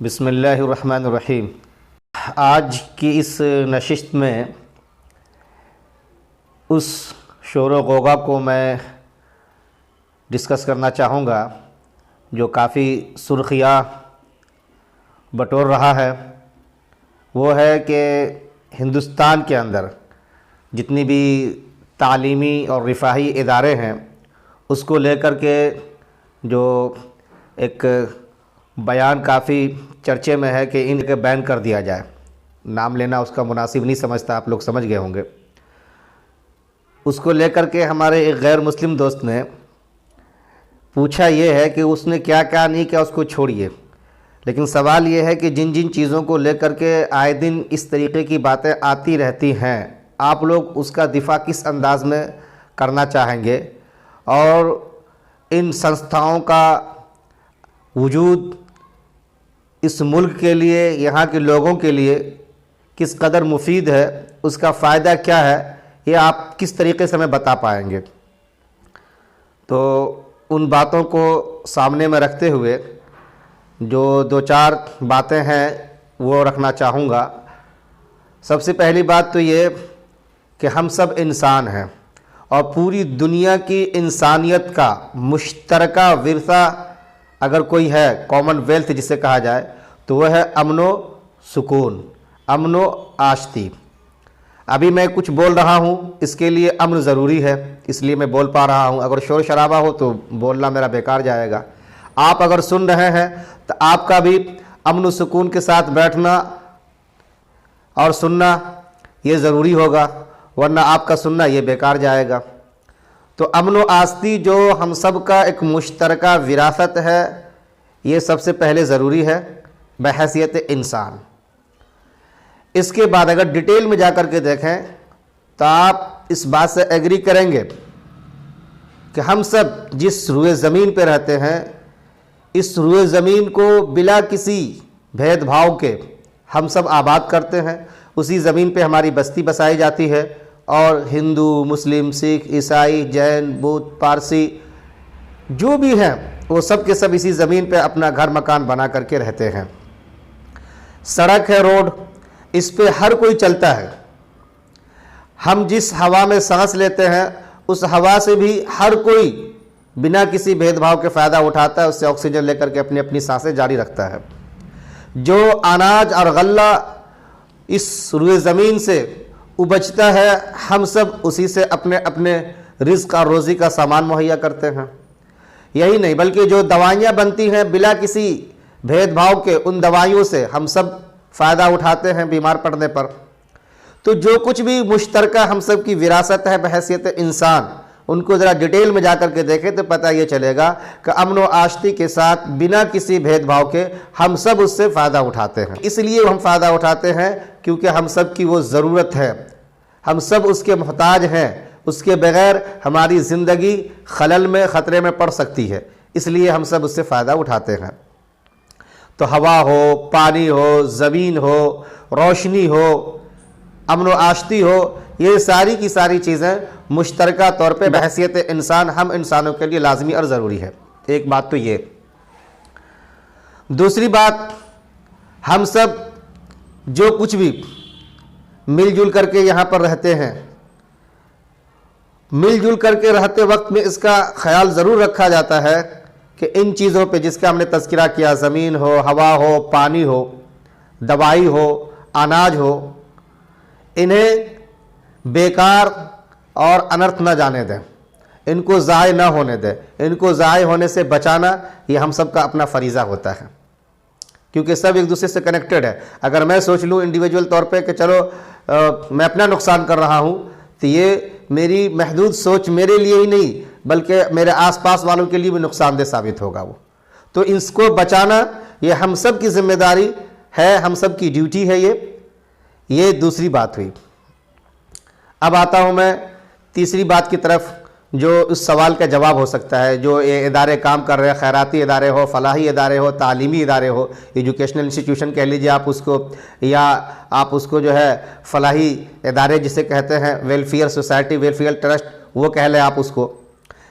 बिस्मिल्लाहिर्रहमानिर्रहीम। आज की इस नशिस्त में उस शोर व गौगा को मैं डिस्कस करना चाहूँगा जो काफ़ी सुर्खियाँ बटोर रहा है। वो है कि हिंदुस्तान के अंदर जितनी भी तालीमी और रिफ़ाही इदारे हैं उसको लेकर के जो एक बयान काफ़ी चर्चे में है कि इनके बैन कर दिया जाए। नाम लेना उसका मुनासिब नहीं समझता, आप लोग समझ गए होंगे। उसको लेकर के हमारे एक गैर मुस्लिम दोस्त ने पूछा ये है कि उसने क्या क्या नहीं किया, उसको छोड़िए, लेकिन सवाल ये है कि जिन जिन चीज़ों को लेकर के आए दिन इस तरीके की बातें आती रहती हैं, आप लोग उसका दिफा किस अंदाज में करना चाहेंगे और इन संस्थाओं का वजूद इस मुल्क के लिए, यहाँ के लोगों के लिए किस कदर मुफीद है, उसका फ़ायदा क्या है, ये आप किस तरीके से हमें बता पाएंगे। तो उन बातों को सामने में रखते हुए जो दो चार बातें हैं वो रखना चाहूँगा। सबसे पहली बात तो ये कि हम सब इंसान हैं और पूरी दुनिया की इंसानियत का मुश्तरका विरसा अगर कोई है, कॉमन वेल्थ जिसे कहा जाए, तो वह है अमनो सुकून, अमनो आश्ती। अभी मैं कुछ बोल रहा हूँ, इसके लिए अमन ज़रूरी है, इसलिए मैं बोल पा रहा हूँ। अगर शोर शराबा हो तो बोलना मेरा बेकार जाएगा। आप अगर सुन रहे हैं तो आपका भी अमन सुकून के साथ बैठना और सुनना ये ज़रूरी होगा, वरना आपका सुनना ये बेकार जाएगा। तो अमन व आस्ती जो हम सब का एक मुश्तरका विरासत है, ये सबसे पहले ज़रूरी है बहैसियत इंसान। इसके बाद अगर डिटेल में जाकर के देखें तो आप इस बात से एग्री करेंगे कि हम सब जिस रुए ज़मीन पे रहते हैं, इस रुए ज़मीन को बिला किसी भेदभाव के हम सब आबाद करते हैं। उसी ज़मीन पे हमारी बस्ती बसाई जाती है और हिंदू, मुस्लिम, सिख, ईसाई, जैन, बौद्ध, पारसी जो भी हैं वो सब के सब इसी ज़मीन पे अपना घर मकान बना करके रहते हैं। सड़क है, रोड, इस पे हर कोई चलता है। हम जिस हवा में सांस लेते हैं उस हवा से भी हर कोई बिना किसी भेदभाव के फ़ायदा उठाता है, उससे ऑक्सीजन लेकर के अपनी अपनी सांसें जारी रखता है। जो अनाज और गल्ला इस रुए ज़मीन से उपजता है, हम सब उसी से अपने अपने रिज़्क़ और रोज़ी का सामान मुहैया करते हैं। यही नहीं बल्कि जो दवाइयाँ बनती हैं बिला किसी भेदभाव के, उन दवाइयों से हम सब फ़ायदा उठाते हैं बीमार पड़ने पर। तो जो कुछ भी मुश्तरका हम सब की विरासत है बहैसियत इंसान, उनको ज़रा डिटेल में जाकर के देखें तो पता ये चलेगा कि अमन व आश्ती के साथ बिना किसी भेदभाव के हम सब उससे फ़ायदा उठाते हैं। इसलिए हम फ़ायदा उठाते हैं क्योंकि हम सब की वो ज़रूरत है, हम सब उसके मोहताज हैं। उसके बग़ैर हमारी ज़िंदगी खलल में, ख़तरे में पड़ सकती है, इसलिए हम सब उससे फ़ायदा उठाते हैं। तो हवा हो, पानी हो, ज़मीन हो, रोशनी हो, अमन व आश्ती हो, ये सारी की सारी चीज़ें मुश्तरका तौर पे बहैसियत इंसान हम इंसानों के लिए लाजमी और ज़रूरी है। एक बात तो ये। दूसरी बात, हम सब जो कुछ भी मिलजुल करके यहाँ पर रहते हैं, मिलजुल करके रहते वक्त में इसका ख्याल ज़रूर रखा जाता है कि इन चीज़ों पे जिसका हमने तज़किरा किया, ज़मीन हो, हवा हो, पानी हो, दवाई हो, अनाज हो, इन्हें बेकार और अनर्थ न जाने दें, इनको ज़ाय न होने दें। इनको ज़ाय होने से बचाना ये हम सब का अपना फ़रीज़ा होता है, क्योंकि सब एक दूसरे से कनेक्टेड है। अगर मैं सोच लूँ इंडिविजुअल तौर पे कि चलो मैं अपना नुकसान कर रहा हूँ, तो ये मेरी महदूद सोच मेरे लिए ही नहीं बल्कि मेरे आसपास वालों के लिए भी नुकसानदेह साबित होगा वो। तो इसको बचाना ये हम सब की जिम्मेदारी है, हम सब की ड्यूटी है। ये दूसरी बात हुई। अब आता हूँ मैं तीसरी बात की तरफ, जो उस सवाल का जवाब हो सकता है। जो ये इदारे काम कर रहे हैं, खैराती इदारे हो, फलाही इदारे हो, तालीमी इदारे हो, एजुकेशनल इंस्टीट्यूशन कह लीजिए आप उसको, या आप उसको जो है फलाही इदारे जिसे कहते हैं, वेलफेयर सोसाइटी, वेलफेयर ट्रस्ट, वो कह लें आप उसको।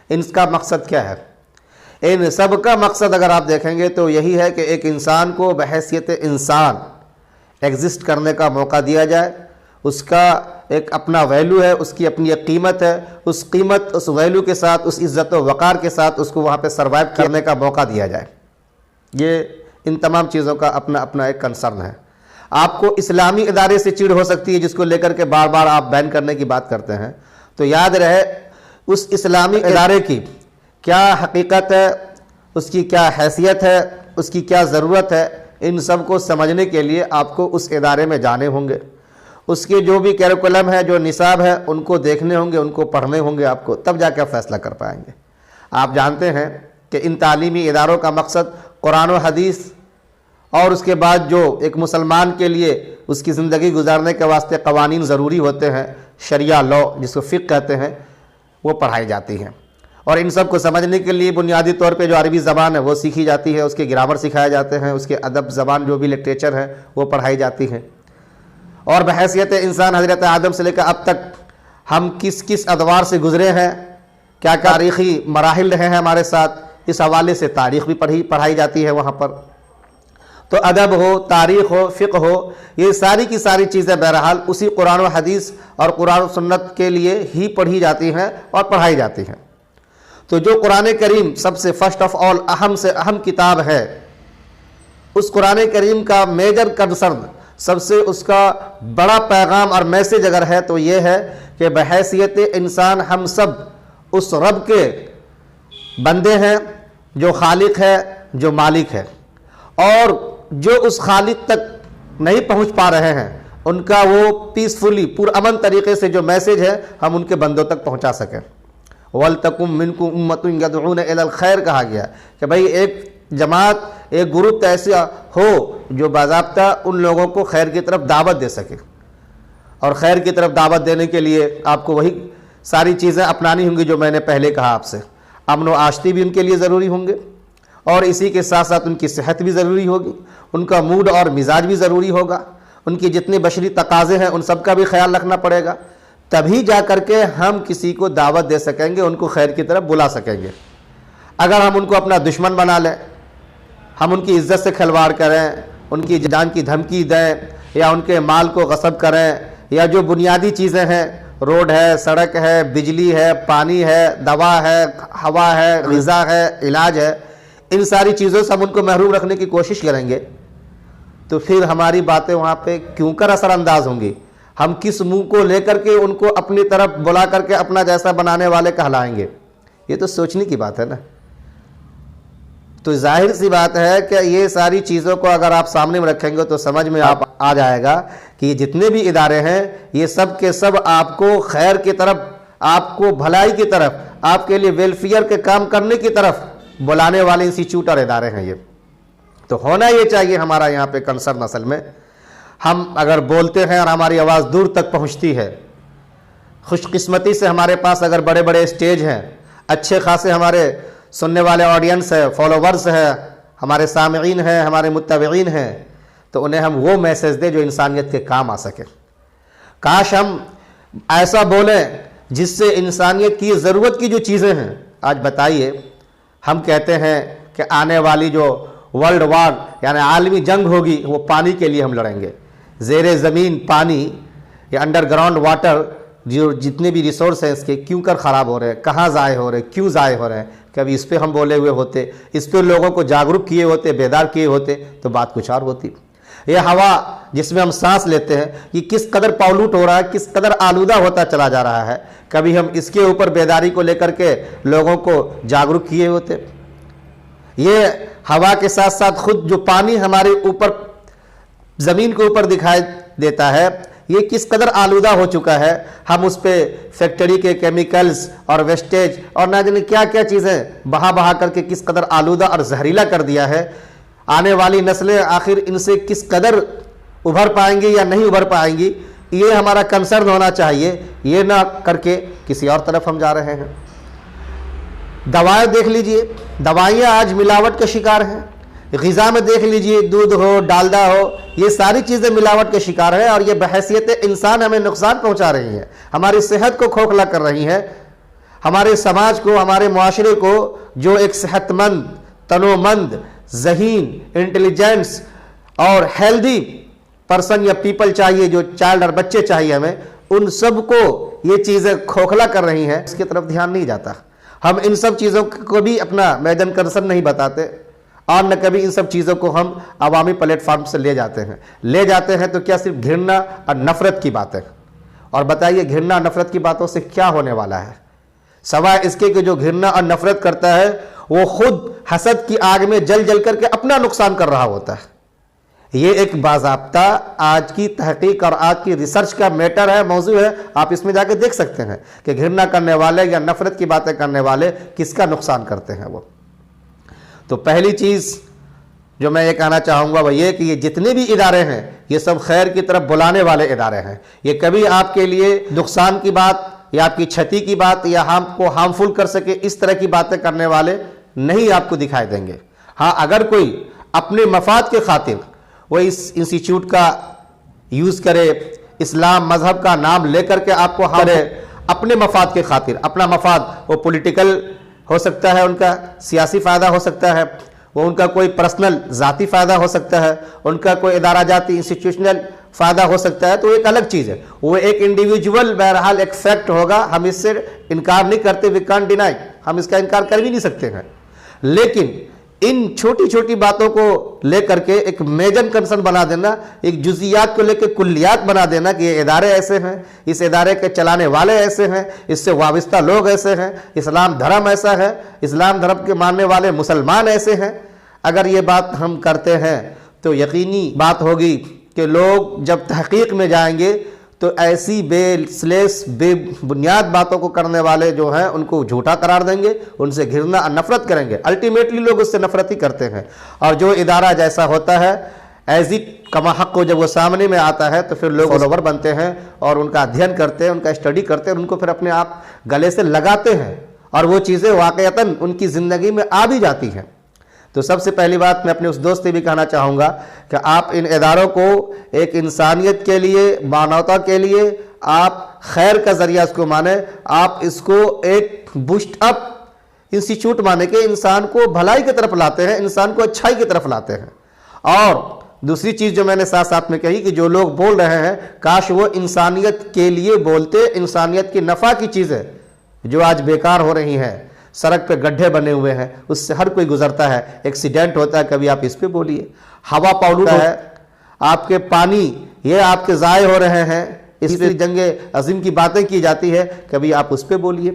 इनका मकसद क्या है? इन सब का मकसद अगर आप देखेंगे तो यही है कि एक इंसान को बहैसियत इंसान एग्जिस्ट करने का मौका दिया जाए, उसका एक अपना वैल्यू है, उसकी अपनी एक कीमत है, उस कीमत उस वैल्यू के साथ, उस इज़्ज़त व वक़ार के साथ उसको वहाँ पे सर्वाइव करने का मौका दिया जाए। ये इन तमाम चीज़ों का अपना अपना एक कंसर्न है। आपको इस्लामी इदारे से चिढ़ हो सकती है जिसको लेकर के बार बार आप बैन करने की बात करते हैं, तो याद रहे उस इस्लामी इदारे की क्या हकीकत है, उसकी क्या हैसियत है, उसकी क्या ज़रूरत है, इन सब को समझने के लिए आपको उस इदारे में जाने होंगे। उसके जो भी कैरिकुलम है, जो निसाब है, उनको देखने होंगे, उनको पढ़ने होंगे आपको, तब जाकर फ़ैसला कर पाएंगे। आप जानते हैं कि इन तालीमी इदारों का मकसद कुरान व हदीस और उसके बाद जो एक मुसलमान के लिए उसकी ज़िंदगी गुजारने के वास्ते कवानीन ज़रूरी होते हैं, शरिया लॉ जिसको फ़िक़्ह कहते हैं, वो पढ़ाई जाती हैं। और इन सब को समझने के लिए बुनियादी तौर पे जो अरबी ज़बान है वो सीखी जाती है, उसके ग्रामर सिखाए जाते हैं, उसके अदब ज़बान जो भी लिटरेचर है वो पढ़ाई जाती है। और बहैसियत इंसान हज़रत आदम से लेकर अब तक हम किस किस अदवार से गुज़रे हैं, क्या तारीख़ी मराहिल रहे हैं हमारे साथ, इस हवाले से तारीख़ भी पढ़ाई जाती है वहाँ पर। तो अदब हो, तारीख़ हो, फ़िक़्ह हो, ये सारी की सारी चीज़ें बहरहाल उसी कुरान व हदीस और कुरान व सुन्नत के लिए ही पढ़ी जाती हैं और पढ़ाई जाती हैं। तो जो कुरान करीम सबसे फर्स्ट ऑफ ऑल अहम से अहम किताब है, उस कुरान करीम का मेजर कंसर्न, सबसे उसका बड़ा पैगाम और मैसेज अगर है तो ये है कि बहैसियत इंसान हम सब उस रब के बंदे हैं जो खालिक है, जो मालिक है, और जो उस खालिक तक नहीं पहुंच पा रहे हैं उनका वो पीसफुली पुरअमन तरीके से जो मैसेज है हम उनके बंदों तक पहुंचा सकें। वलतकुम मिनकुम उम्मतुन यदऊना इलल खैर कहा गया कि भाई एक जमात, एक ग्रुप ऐसा हो जो बाज़ाब्ता उन लोगों को खैर की तरफ दावत दे सके। और खैर की तरफ दावत देने के लिए आपको वही सारी चीज़ें अपनानी होंगी जो मैंने पहले कहा आपसे। अमन व आश्ती भी उनके लिए ज़रूरी होंगे, और इसी के साथ साथ उनकी सेहत भी ज़रूरी होगी, उनका मूड और मिजाज भी ज़रूरी होगा, उनकी जितनी बशरी तकाज़े हैं उन सब का भी ख्याल रखना पड़ेगा। तभी जा कर के हम किसी को दावत दे सकेंगे, उनको खैर की तरफ बुला सकेंगे। अगर हम उनको अपना दुश्मन बना लें, हम उनकी इज़्ज़त से खिलवाड़ करें, उनकी जान की धमकी दें, या उनके माल को गसब करें, या जो बुनियादी चीज़ें हैं, रोड है, सड़क है, बिजली है, पानी है, दवा है, हवा है, ग़िज़ा है, इलाज है, इन सारी चीज़ों से हम उनको महरूम रखने की कोशिश करेंगे, तो फिर हमारी बातें वहाँ पे क्यों कर असरअंदाज होंगी। हम किस मुंह को लेकर के उनको अपनी तरफ बुला करके अपना जैसा बनाने वाले कहलाएंगे, ये तो सोचने की बात है ना। तो जाहिर सी बात है कि ये सारी चीज़ों को अगर आप सामने में रखेंगे तो समझ में आप आ जाएगा कि जितने भी इदारे हैं ये सब के सब आपको खैर की तरफ, आपको भलाई की तरफ, आपके लिए वेलफेयर के काम करने की तरफ बुलाने वाले इंस्टीट्यूट और इदारे हैं। ये तो होना ये चाहिए हमारा यहाँ पे कंसर्न। असल में हम अगर बोलते हैं और हमारी आवाज़ दूर तक पहुँचती है, खुशकिस्मती से हमारे पास अगर बड़े बड़े स्टेज हैं, अच्छे खासे हमारे सुनने वाले ऑडियंस है, फॉलोवर्स है, हमारे सामईन हैं, हमारे मुत्तबईन हैं, तो उन्हें हम वो मैसेज दें जो इंसानियत के काम आ सके। काश हम ऐसा बोलें जिससे इंसानियत की ज़रूरत की जो चीज़ें हैं, आज बताइए हम कहते हैं कि आने वाली जो वर्ल्ड वार यानी आलमी जंग होगी वो पानी के लिए हम लड़ेंगे। ज़ेरे ज़मीन पानी या अंडरग्राउंड वाटर, जो जितने भी रिसोर्स हैं इसके क्यों कर ख़राब हो रहे हैं, कहाँ ज़ाय हो रहे हैं, क्यों ज़ाय हो रहे हैं। कभी इस पर हम बोले हुए होते, इस पर लोगों को जागरूक किए होते, बेदार किए होते, तो बात कुछ और होती। ये हवा जिसमें हम सांस लेते हैं ये किस कदर पॉल्यूट हो रहा है, किस कदर आलूदा होता चला जा रहा है, कभी हम इसके ऊपर बेदारी को लेकर के लोगों को जागरूक किए होते। ये हवा के साथ साथ खुद जो पानी हमारे ऊपर ज़मीन के ऊपर दिखाई देता है ये किस कदर आलूदा हो चुका है। हम उस पर फैक्ट्री के केमिकल्स और वेस्टेज और ना जाने क्या क्या चीज़ें बहा बहा करके किस कदर आलूदा और जहरीला कर दिया है। आने वाली नस्लें आखिर इनसे किस कदर उभर पाएंगी या नहीं उभर पाएंगी, ये हमारा कंसर्न होना चाहिए। ये ना करके किसी और तरफ हम जा रहे हैं। दवाएं देख लीजिए, दवाइयाँ आज मिलावट के शिकार हैं। ग़िज़ा में देख लीजिए, दूध हो, डालडा हो, ये सारी चीज़ें मिलावट के शिकार हैं और ये बहैसियत इंसान हमें नुकसान पहुंचा रही हैं, हमारी सेहत को खोखला कर रही हैं, हमारे समाज को, हमारे मुआशरे को जो एक सेहतमंद, तनोमंद, ज़हीन, इंटेलिजेंस और हेल्दी पर्सन या पीपल चाहिए, जो चाइल्ड और बच्चे चाहिए हमें, उन सब को ये चीज़ें खोखला कर रही हैं, इसकी तरफ ध्यान नहीं जाता। हम इन सब चीज़ों को भी अपना मेजर कंसर्न नहीं बताते और न कभी इन सब चीज़ों को हम अवामी प्लेटफॉर्म से ले जाते हैं तो क्या सिर्फ घृणा और नफरत की बातें। और बताइए घृणा नफरत की बातों से क्या होने वाला है, सवाए इसके कि जो घृणा और नफरत करता है वो खुद हसद की आग में जल जल करके अपना नुकसान कर रहा होता है। ये एक बाज़ाब्ता आज की तहकीक और आज की रिसर्च का मैटर है, मौजू है। आप इसमें जाके देख सकते हैं कि घृणा करने वाले या नफरत की बातें करने वाले किसका नुकसान करते हैं वो। तो पहली चीज़ जो मैं ये कहना चाहूँगा वह ये कि ये जितने भी इदारे हैं ये सब खैर की तरफ बुलाने वाले इदारे हैं। ये कभी आपके लिए नुकसान की बात या आपकी क्षति की बात या आपको हार्मफुल कर सके इस तरह की बातें करने वाले नहीं आपको दिखाई देंगे। हाँ, अगर कोई अपने मफाद के खातिर वो इस इंस्टीट्यूट का यूज़ करे, इस्लाम मजहब का नाम लेकर के आपको करे अपने मफाद के खातिर, अपना मफाद वो पॉलिटिकल हो सकता है, उनका सियासी फ़ायदा हो सकता है, वो उनका कोई पर्सनल ज़ाती फ़ायदा हो सकता है, उनका कोई इदारा जाती इंस्टीट्यूशनल फ़ायदा हो सकता है, तो एक अलग चीज़ है। वो एक इंडिविजुअल बहरहाल एक फैक्ट होगा, हम इससे इनकार नहीं करते, वी कांट डिनाई, हम इसका इनकार कर भी नहीं सकते हैं। लेकिन इन छोटी छोटी बातों को लेकर के एक मेजर कंसर्न बना देना, एक जुजियात को लेकर कुल्लियात बना देना कि ये इदारे ऐसे हैं, इस इदारे के चलाने वाले ऐसे हैं, इससे वाबस्ता लोग ऐसे हैं, इस्लाम धर्म ऐसा है, इस्लाम धर्म के मानने वाले मुसलमान ऐसे हैं। अगर ये बात हम करते हैं तो यकीनी बात होगी कि लोग जब तहकीक में जाएंगे तो ऐसी बेसलेस बेबुनियाद बातों को करने वाले जो हैं उनको झूठा करार देंगे, उनसे घृणा और नफरत करेंगे। अल्टीमेटली लोग उससे नफरत ही करते हैं। और जो इदारा जैसा होता है एज इट कमाहक को जब वो सामने में आता है तो फिर लोग फॉलोवर बनते हैं और उनका अध्ययन करते हैं, उनका स्टडी करते हैं, उनको फिर अपने आप गले से लगाते हैं और वो चीज़ें वाकईतन उनकी ज़िंदगी में आ भी जाती हैं। तो सबसे पहली बात मैं अपने उस दोस्त से भी कहना चाहूँगा कि आप इन इदारों को एक इंसानियत के लिए, मानवता के लिए आप खैर का ज़रिया इसको माने, आप इसको एक बूस्ट अप इंस्टीट्यूट माने कि इंसान को भलाई की तरफ लाते हैं, इंसान को अच्छाई की तरफ लाते हैं। और दूसरी चीज़ जो मैंने साथ साथ में कही कि जो लोग बोल रहे हैं काश वो इंसानियत के लिए बोलते, इंसानियत की नफ़ा की चीज़ें जो आज बेकार हो रही हैं, सड़क पे गड्ढे बने हुए हैं, उससे हर कोई गुजरता है, एक्सीडेंट होता है, कभी आप इस पे बोलिए। हवा पॉल्यूट है, आपके पानी ये आपके ज़ाय हो रहे हैं, इस पर जंगे अजीम की बातें की जाती है, कभी आप उस पर बोलिए।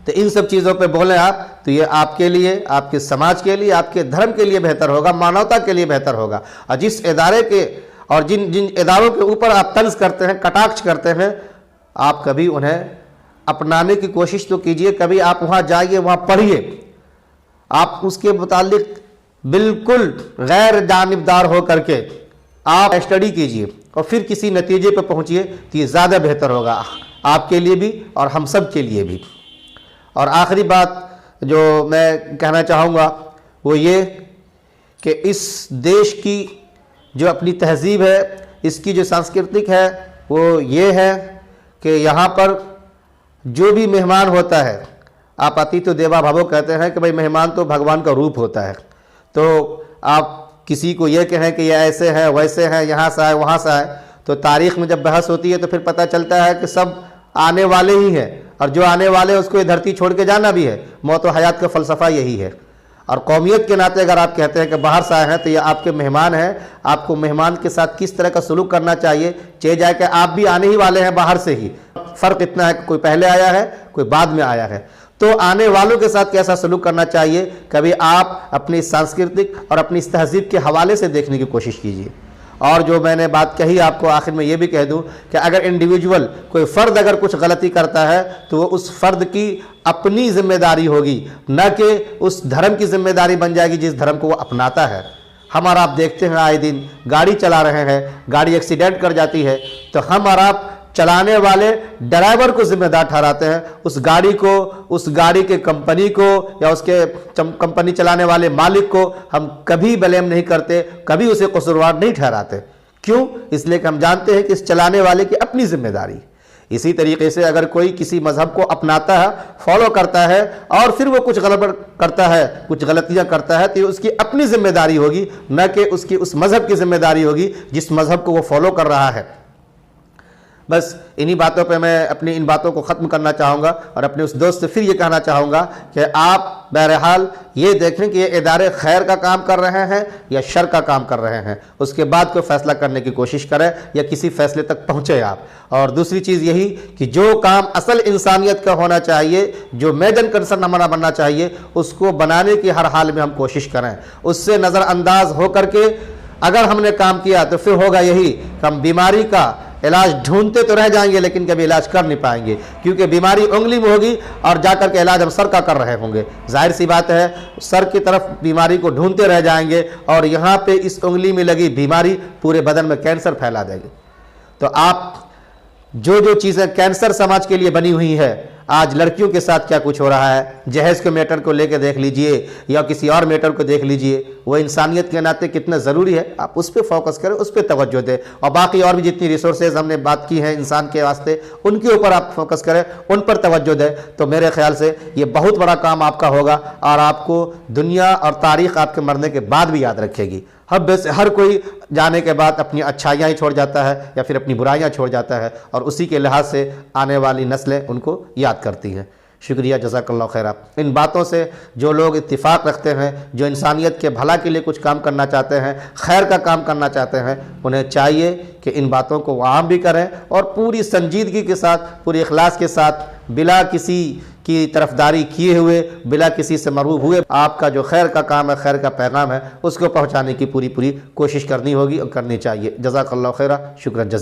तो इन सब चीज़ों पे बोलें आप तो ये आपके लिए, आपके समाज के लिए, आपके धर्म के लिए बेहतर होगा, मानवता के लिए बेहतर होगा। और जिस इदारे के और जिन जिन इदारों के ऊपर आप तंज करते हैं, कटाक्ष करते हैं, आप कभी उन्हें अपनाने की कोशिश तो कीजिए। कभी आप वहाँ जाइए, वहाँ पढ़िए, आप उसके मुतालिक बिल्कुल गैर जानिबदार हो करके आप स्टडी कीजिए और फिर किसी नतीजे पर पहुँचिए तो ये ज़्यादा बेहतर होगा आपके लिए भी और हम सब के लिए भी। और आखिरी बात जो मैं कहना चाहूँगा वो ये कि इस देश की जो अपनी तहजीब है, इसकी जो सांस्कृतिक है वो ये है कि यहाँ पर जो भी मेहमान होता है, आप अतिथि देवो भव कहते हैं कि भाई मेहमान तो भगवान का रूप होता है। तो आप किसी को ये कहें कि ये ऐसे हैं वैसे हैं, यहाँ से आए वहाँ से आए, तो तारीख़ में जब बहस होती है तो फिर पता चलता है कि सब आने वाले ही हैं और जो आने वाले उसको ये धरती छोड़ के जाना भी है। मौत और हयात का फ़लसफ़ा यही है। और कौमियत के नाते अगर आप कहते हैं कि बाहर से आए हैं तो ये आपके मेहमान हैं, आपको मेहमान के साथ किस तरह का सलूक करना चाहिए, चाहे जाए कि आप भी आने ही वाले हैं बाहर से ही। फ़र्क इतना है कि कोई पहले आया है, कोई बाद में आया है, तो आने वालों के साथ कैसा सलूक करना चाहिए कभी आप अपनी सांस्कृतिक और अपनी इस तहजीब के हवाले से देखने की कोशिश कीजिए। और जो मैंने बात कही आपको आखिर में ये भी कह दूं कि अगर इंडिविजुअल कोई फ़र्द अगर कुछ गलती करता है तो वो उस फ़र्द की अपनी जिम्मेदारी होगी, न कि उस धर्म की जिम्मेदारी बन जाएगी जिस धर्म को वो अपनाता है। हमारा आप देखते हैं आए दिन गाड़ी चला रहे हैं, गाड़ी एक्सीडेंट कर जाती है तो हम और आप चलाने वाले ड्राइवर को जिम्मेदार ठहराते हैं, उस गाड़ी को, उस गाड़ी के कंपनी को या उसके कंपनी चलाने वाले मालिक को हम कभी ब्लेम नहीं करते, कभी उसे कसूरवार नहीं ठहराते। क्यों? इसलिए कि हम जानते हैं कि इस चलाने वाले की अपनी जिम्मेदारी, इसी तरीके से अगर कोई किसी मज़हब को अपनाता है, फॉलो करता है और फिर वो कुछ गड़बड़ करता है, कुछ गलतियां करता है, तो ये उसकी अपनी जिम्मेदारी होगी, न कि उसकी उस मज़हब की जिम्मेदारी होगी जिस मज़हब को वो फॉलो कर रहा है। बस इन्हीं बातों पे मैं अपनी इन बातों को ख़त्म करना चाहूँगा और अपने उस दोस्त से फिर ये कहना चाहूँगा कि आप बहरहाल ये देखें कि ये इदारे खैर का काम कर रहे हैं या शर का काम कर रहे हैं, उसके बाद कोई फ़ैसला करने की कोशिश करें या किसी फ़ैसले तक पहुँचे आप। और दूसरी चीज़ यही कि जो काम असल इंसानियत का होना चाहिए, जो मेजर कंसर्न हमारा बनना चाहिए, उसको बनाने की हर हाल में हम कोशिश करें। उससे नज़रअंदाज हो करके अगर हमने काम किया तो फिर होगा यही कि हम बीमारी का इलाज ढूंढते तो रह जाएंगे लेकिन कभी इलाज कर नहीं पाएंगे, क्योंकि बीमारी उंगली में होगी और जाकर के इलाज हम सर का कर रहे होंगे। जाहिर सी बात है, सर की तरफ बीमारी को ढूंढते रह जाएंगे और यहाँ पे इस उंगली में लगी बीमारी पूरे बदन में कैंसर फैला देगी। तो आप जो जो चीज़ें कैंसर समाज के लिए बनी हुई है, आज लड़कियों के साथ क्या कुछ हो रहा है, जहेज के मैटर को लेकर देख लीजिए या किसी और मैटर को देख लीजिए, वो इंसानियत के नाते कितना ज़रूरी है, आप उस पर फोकस करें, उस पर तवज्जो दें। और बाकी और भी जितनी रिसोर्सेज हमने बात की हैं इंसान के वास्ते, उनके ऊपर आप फोकस करें, उन पर तवज्जो दें, तो मेरे ख्याल से ये बहुत बड़ा काम आपका होगा और आपको दुनिया और तारीख़ आपके मरने के बाद भी याद रखेगी। हर कोई जाने के बाद अपनी अच्छाइयाँ ही छोड़ जाता है या फिर अपनी बुराइयाँ छोड़ जाता है और उसी के लिहाज से आने वाली नस्लें उनको याद करती हैं। शुक्रिया, जज़ाकल्लाह खैरा। इन बातों से जो लोग इत्तिफाक रखते हैं, जो इंसानियत के भला के लिए कुछ काम करना चाहते हैं, खैर का काम करना चाहते हैं, उन्हें चाहिए कि इन बातों को वो आम भी करें और पूरी संजीदगी के साथ, पूरी इखलास के साथ, बिला किसी की तरफदारी किए हुए, बिला किसी से मरूब हुए, आपका जो खैर का काम है, खैर का पैगाम है, उसको पहुँचाने की पूरी कोशिश करनी होगी और करनी चाहिए। जज़ाकल्लाह खैरा, शुक्रन जज़ील।